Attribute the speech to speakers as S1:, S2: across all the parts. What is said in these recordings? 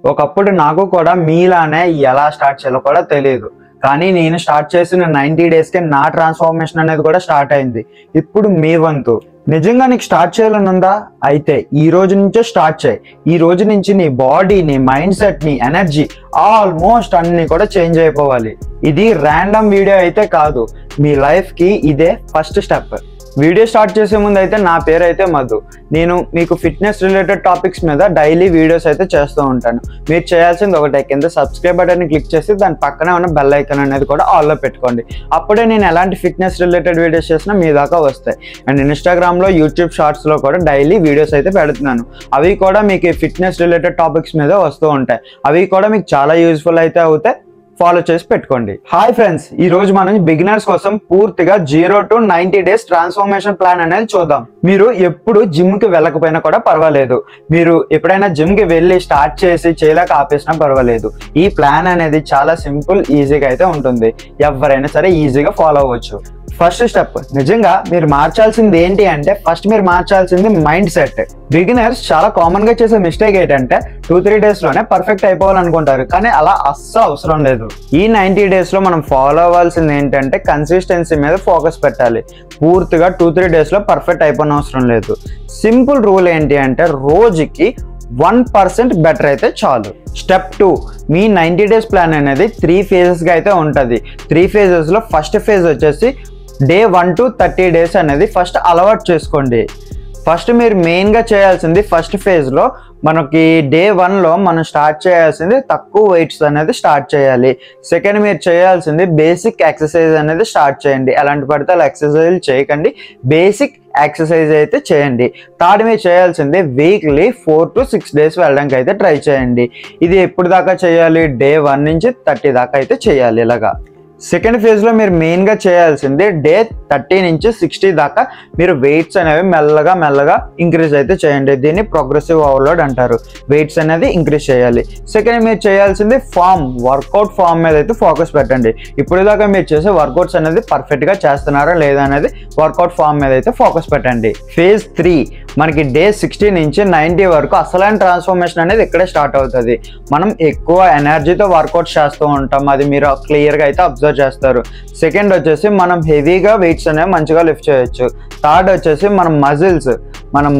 S1: ఒకప్పుడు నాకు కూడా మీలానే ఎలా స్టార్ట్ చేయాలో కూడా తెలియదు. కానీ నేను స్టార్ట్ చేసిన 90 డేస్కే నా ట్రాన్స్ఫార్మేషన్ అనేది కూడా స్టార్ట్ అయింది. ఇప్పుడు మీ వంతు. నిజంగా నీకు స్టార్ట్ చేయాలని ఉందా? అయితే ఈ రోజు నుంచే స్టార్ట్ చేయి. ఈ రోజు నుంచి నీ బాడీ, నీ మైండ్ సెట్, నీ ఎనర్జీ ఆల్మోస్ట్ అన్ని కూడా చేంజ్ అయిపోవాలి. ఇది ర్యాండమ్ వీడియో అయితే కాదు, మీ లైఫ్కి ఇదే ఫస్ట్ స్టెప్. వీడియో స్టార్ట్ చేసే ముందు అయితే నా పేరు అయితే మధు. నేను మీకు ఫిట్నెస్ రిలేటెడ్ టాపిక్స్ మీద డైలీ వీడియోస్ అయితే చేస్తూ ఉంటాను. మీరు చేయాల్సింది ఒకటే, కింద సబ్స్క్రైబ్ బటన్ని క్లిక్ చేసి దాని పక్కనే ఉన్న బెల్ ఐకాన్ అనేది కూడా ఆల్లో పెట్టుకోండి. అప్పుడే నేను ఎలాంటి ఫిట్నెస్ రిలేటెడ్ వీడియోస్ చేసినా మీ దాకా వస్తాయి. అండ్ ఇన్స్టాగ్రామ్లో, యూట్యూబ్ షార్ట్స్లో కూడా డైలీ వీడియోస్ అయితే పెడుతున్నాను. అవి కూడా మీకు ఫిట్నెస్ రిలేటెడ్ టాపిక్స్ మీద వస్తూ ఉంటాయి. అవి కూడా మీకు చాలా యూజ్ఫుల్ అయితే అవుతాయి. ఫాలో చేసి పెట్టుకోండి. హాయ్ ఫ్రెండ్స్, ఈ రోజు మనం బిగినర్స్ కోసం పూర్తిగా 0 to 90 డేస్ ట్రాన్స్ఫార్మేషన్ ప్లాన్ అనేది చూద్దాం. మీరు ఎప్పుడు జిమ్ కి వెళ్ళకపోయినా కూడా పర్వాలేదు. మీరు ఎప్పుడైనా జిమ్ కి వెళ్ళి స్టార్ట్ చేసి చేయలేక ఆపేసినా పర్వాలేదు. ఈ ప్లాన్ అనేది చాలా సింపుల్, ఈజీగా అయితే ఉంటుంది. ఎవరైనా సరే ఈజీగా ఫాలో అవ్వచ్చు. ఫస్ట్ స్టెప్, నిజంగా మీరు మార్చాల్సింది ఏంటి అంటే, ఫస్ట్ మీరు మార్చాల్సింది మైండ్ సెట్. బిగినర్స్ చాలా కామన్ గా చేసే మిస్టేక్ ఏంటంటే 2-3 డేస్ లోనే పర్ఫెక్ట్ అయిపోవాలనుకుంటారు. కానీ అలా అస్సలు అవసరం లేదు. ఈ 90 డేస్ లో మనం ఫాలో అవ్వాల్సింది ఏంటంటే కన్సిస్టెన్సీ మీద ఫోకస్ పెట్టాలి. పూర్తిగా 2-3 డేస్ లో పర్ఫెక్ట్ అయిపోయిన అవసరం లేదు. సింపుల్ రూల్ ఏంటి అంటే, రోజుకి 1% బెటర్ అయితే చాలు. స్టెప్ 2, మీ 90 డేస్ ప్లాన్ అనేది 3 phases అయితే ఉంటుంది. 3 phases లో ఫస్ట్ ఫేజ్ వచ్చేసి డే 1 to 30 డేస్ అనేది ఫస్ట్ అలవాటు చేసుకోండి. ఫస్ట్ మీరు మెయిన్గా చేయాల్సింది, ఫస్ట్ ఫేజ్లో మనకి డే 1లో మనం స్టార్ట్ చేయాల్సింది తక్కువ వెయిట్స్ అనేది స్టార్ట్ చేయాలి. సెకండ్, మీరు చేయాల్సింది బేసిక్ ఎక్సర్సైజ్ అనేది స్టార్ట్ చేయండి. ఎలాంటి పడితే అలా ఎక్సర్సైజ్ చేయకండి, బేసిక్ ఎక్సర్సైజ్ అయితే చేయండి. థర్డ్, మీరు చేయాల్సింది వీక్లీ 4 to 6 డేస్ వెళ్ళడానికి అయితే ట్రై చేయండి. ఇది ఎప్పుడు దాకా చేయాలి? డే 1 నుంచి 30 దాకా అయితే చేయాలి. ఇలాగా సెకండ్ ఫేజ్లో మీరు మెయిన్గా చేయాల్సింది డే 30 నుంచి 60 దాకా మీరు వెయిట్స్ అనేవి మెల్లగా ఇంక్రీజ్ అయితే చేయండి. దీన్ని ప్రోగ్రెసివ్ ఓవర్లోడ్ అంటారు. వెయిట్స్ అనేది ఇంక్రీజ్ చేయాలి. సెకండ్, మీరు చేయాల్సింది వర్కౌట్ ఫామ్ మీద అయితే ఫోకస్ పెట్టండి. ఇప్పుడు దాకా మీరు చేసే వర్కౌట్స్ అనేది పర్ఫెక్ట్గా చేస్తున్నారా లేదా అనేది వర్కౌట్ ఫామ్ మీద అయితే ఫోకస్ పెట్టండి. ఫేజ్ 3, మనకి డే 60 నుంచి 90 వరకు అసలైన ట్రాన్స్ఫార్మేషన్ అనేది ఇక్కడే స్టార్ట్ అవుతుంది. మనం ఎక్కువ ఎనర్జీతో వర్కౌట్ చేస్తూ ఉంటాం, అది మీరు క్లియర్గా అయితే అబ్జర్వ్ చేస్తారు. సెకండ్ వచ్చేసి మనం హెవీగా వెయిట్స్ అనేవి మంచిగా లిఫ్ట్ చేయొచ్చు. థర్డ్ వచ్చేసి మన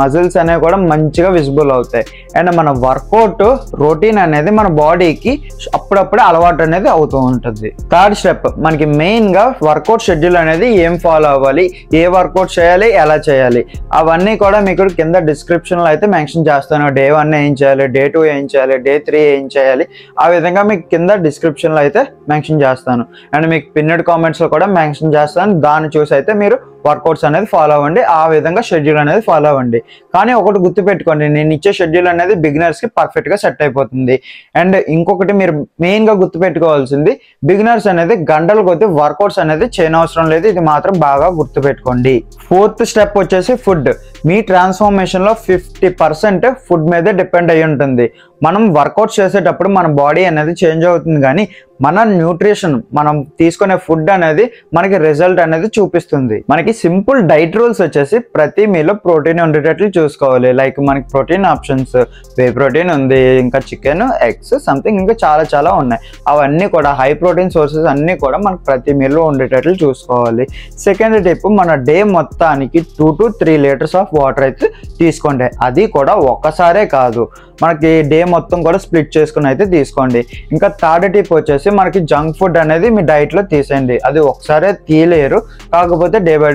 S1: మజిల్స్ అనేవి కూడా మంచిగా విజిబుల్ అవుతాయి. అండ్ మన వర్కౌట్ రొటీన్ అనేది మన బాడీకి అప్పుడప్పుడే అలవాటు అనేది అవుతూ ఉంటుంది. థర్డ్ స్టెప్, మనకి మెయిన్గా వర్కౌట్ షెడ్యూల్ అనేది ఏం ఫాలో అవ్వాలి, ఏ వర్కౌట్ చేయాలి, ఎలా చేయాలి, అవన్నీ కూడా మీకు కింద డిస్క్రిప్షన్లో అయితే మెన్షన్ చేస్తాను. డే 1 ఏం చేయాలి, డే 2 ఏం చేయాలి, డే 3 ఏం చేయాలి, ఆ విధంగా మీకు కింద డిస్క్రిప్షన్లో అయితే మెన్షన్ చేస్తాను. అండ్ మీకు పిన్నెడ్ కామెంట్స్లో కూడా మెన్షన్ చేస్తాను. దాన్ని చూసి అయితే మీరు వర్కౌట్స్ అనేది ఫాలో అవ్వండి. ఆ విధంగా షెడ్యూల్ అనేది ఫాలో అవ్వండి. కానీ ఒకటి గుర్తుపెట్టుకోండి, నేను ఇచ్చే షెడ్యూల్ అనేది బిగినర్స్కి పర్ఫెక్ట్గా సెట్ అయిపోతుంది. అండ్ ఇంకొకటి మీరు మెయిన్గా గుర్తుపెట్టుకోవాల్సింది, బిగినర్స్ అనేది గంటల కొద్ది వర్కౌట్స్ అనేది చేయనవసరం లేదు. ఇది మాత్రం బాగా గుర్తుపెట్టుకోండి. ఫోర్త్ స్టెప్ వచ్చేసి ఫుడ్. మీ ట్రాన్స్ఫార్మేషన్లో 50% ఫుడ్ మీదే డిపెండ్ అయి ఉంటుంది. మనం వర్కౌట్ చేసేటప్పుడు మన బాడీ అనేది చేంజ్ అవుతుంది, కానీ మన న్యూట్రిషన్, మనం తీసుకునే ఫుడ్ అనేది మనకి రిజల్ట్ అనేది చూపిస్తుంది. మనకి సింపుల్ డైట్ రూల్స్ వచ్చేసి ప్రతి మీలో ప్రోటీన్ ఉండేటట్లు చూసుకోవాలి. లైక్ మనకి ప్రోటీన్ ఆప్షన్స్, వే ప్రోటీన్ ఉంది, ఇంకా చికెన్, ఎగ్స్, సంథింగ్ ఇంకా చాలా ఉన్నాయి. అవన్నీ కూడా హై ప్రోటీన్ సోర్సెస్ అన్నీ కూడా మనకి ప్రతి మీలో ఉండేటట్లు చూసుకోవాలి. సెకండ్ టిప్, మన డే మొత్తానికి 2 to 3 లీటర్స్ ఆఫ్ వాటర్ అయితే తీసుకోండి. అది కూడా ఒక్కసారే కాదు, మనకి డే మొత్తం కూడా స్ప్లిట్ చేసుకుని అయితే తీసుకోండి. ఇంకా థర్డ్ టిప్ వచ్చేసి, మనకి జంక్ ఫుడ్ అనేది మీ డైట్లో తీసేయండి. అది ఒకసారే తీయలేరు, కాకపోతే డే బై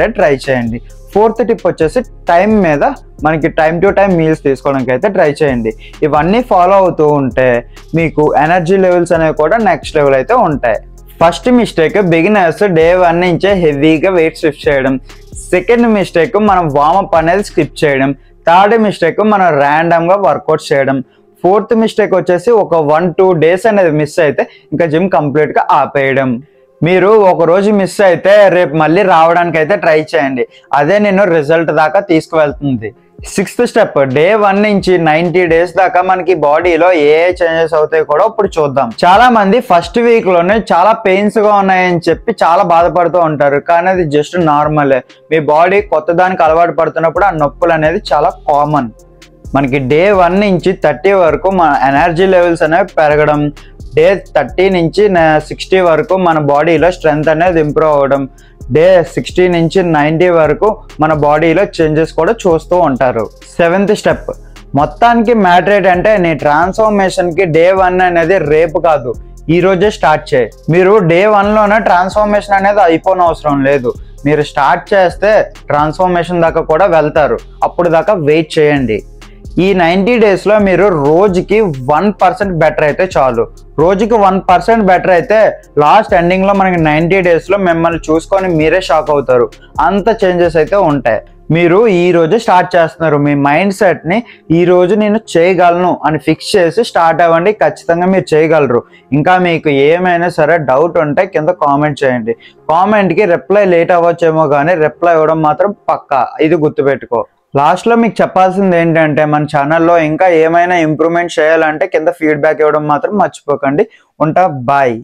S1: డే ట్రై చేయండి. ఫోర్త్ టిప్ వచ్చేసి టైం మీద మనకి టైం టు టైం మీల్స్ తీసుకోవడానికి అయితే ట్రై చేయండి. ఇవన్నీ ఫాలో అవుతూ ఉంటే మీకు ఎనర్జీ లెవెల్స్ అనేవి కూడా నెక్స్ట్ లెవెల్ అయితే ఉంటాయి. ఫస్ట్ మిస్టేక్, బిగినర్స్ డే 1 నుంచే హెవీగా వెయిట్ స్విఫ్ట్ చేయడం. సెకండ్ మిస్టేక్, మనం వార్మప్ అనేది స్కిప్ చేయడం. థర్డ్ మిస్టేక్, మనం ర్యాండమ్గా వర్కౌట్ చేయడం. ఫోర్త్ మిస్టేక్ వచ్చేసి ఒక 1-2 డేస్ అనేది మిస్ అయితే ఇంకా జిమ్ కంప్లీట్గా ఆపేయడం. మీరు ఒక రోజు మిస్ అయితే రేపు మళ్ళీ రావడానికి అయితే ట్రై చేయండి. అదే నేను రిజల్ట్ దాకా తీసుకువెళ్తుంది. సిక్స్త్ స్టెప్, డే 1 నుంచి 90 డేస్ దాకా మనకి బాడీలో ఏ చేంజెస్ అవుతాయి కూడా ఇప్పుడు చూద్దాం. చాలా మంది ఫస్ట్ వీక్ లోనే చాలా పెయిన్స్ గా ఉన్నాయని చెప్పి చాలా బాధపడుతూ ఉంటారు, కానీ అది జస్ట్ నార్మలే. మీ బాడీ కొత్త దానికి అలవాటు పడుతున్నప్పుడు ఆ నొప్పులు అనేది చాలా కామన్. మనకి డే 1 నుంచి 30 వరకు మన ఎనర్జీ లెవెల్స్ అనేవి పెరగడం, డే 30 నుంచి 60 వరకు మన బాడీలో స్ట్రెంగ్త్ అనేది ఇంప్రూవ్ అవ్వడం, డే 60 నుంచి 90 వరకు మన బాడీలో చేంజెస్ కూడా చూస్తూ ఉంటారు. 7th స్టెప్, మొత్తానికి మ్యాటర్ ఏంటంటే నీ ట్రాన్స్ఫార్మేషన్కి డే 1 అనేది రేపు కాదు, ఈ రోజే స్టార్ట్ చేయి. మీరు డే 1లోనే ట్రాన్స్ఫార్మేషన్ అనేది అయిపోయిన అవసరం లేదు. మీరు స్టార్ట్ చేస్తే ట్రాన్స్ఫార్మేషన్ దాకా కూడా వెళ్తారు. అప్పుడు దాకా వెయిట్ చేయండి. ఈ 90 డేస్లో మీరు రోజుకి 1% బెటర్ అయితే చాలు. రోజుకి 1% బెటర్ అయితే లాస్ట్ ఎండింగ్లో మనకి 90 డేస్లో మిమ్మల్ని చూసుకొని మీరే షాక్ అవుతారు. అంత చేంజెస్ అయితే ఉంటాయి. మీరు ఈ రోజు స్టార్ట్ చేస్తున్నారు. మీ మైండ్ సెట్ని ఈ రోజు నేను చేయగలను అని ఫిక్స్ చేసి స్టార్ట్ అవ్వండి. ఖచ్చితంగా మీరు చేయగలరు. ఇంకా మీకు ఏమైనా సరే డౌట్ ఉంటే కింద కామెంట్ చేయండి. కామెంట్కి రిప్లై లేట్ అవ్వచ్చేమో కానీ రిప్లై ఇవ్వడం మాత్రం పక్కా, ఇది గుర్తుపెట్టుకో. లాస్ట్లో మీకు చెప్పాల్సింది ఏంటంటే మన ఛానల్లో ఇంకా ఏమైనా ఇంప్రూవ్మెంట్ చేయాలంటే కింద ఫీడ్బ్యాక్ ఇవ్వడం మాత్రం మర్చిపోకండి. ఉంటా, బాయ్.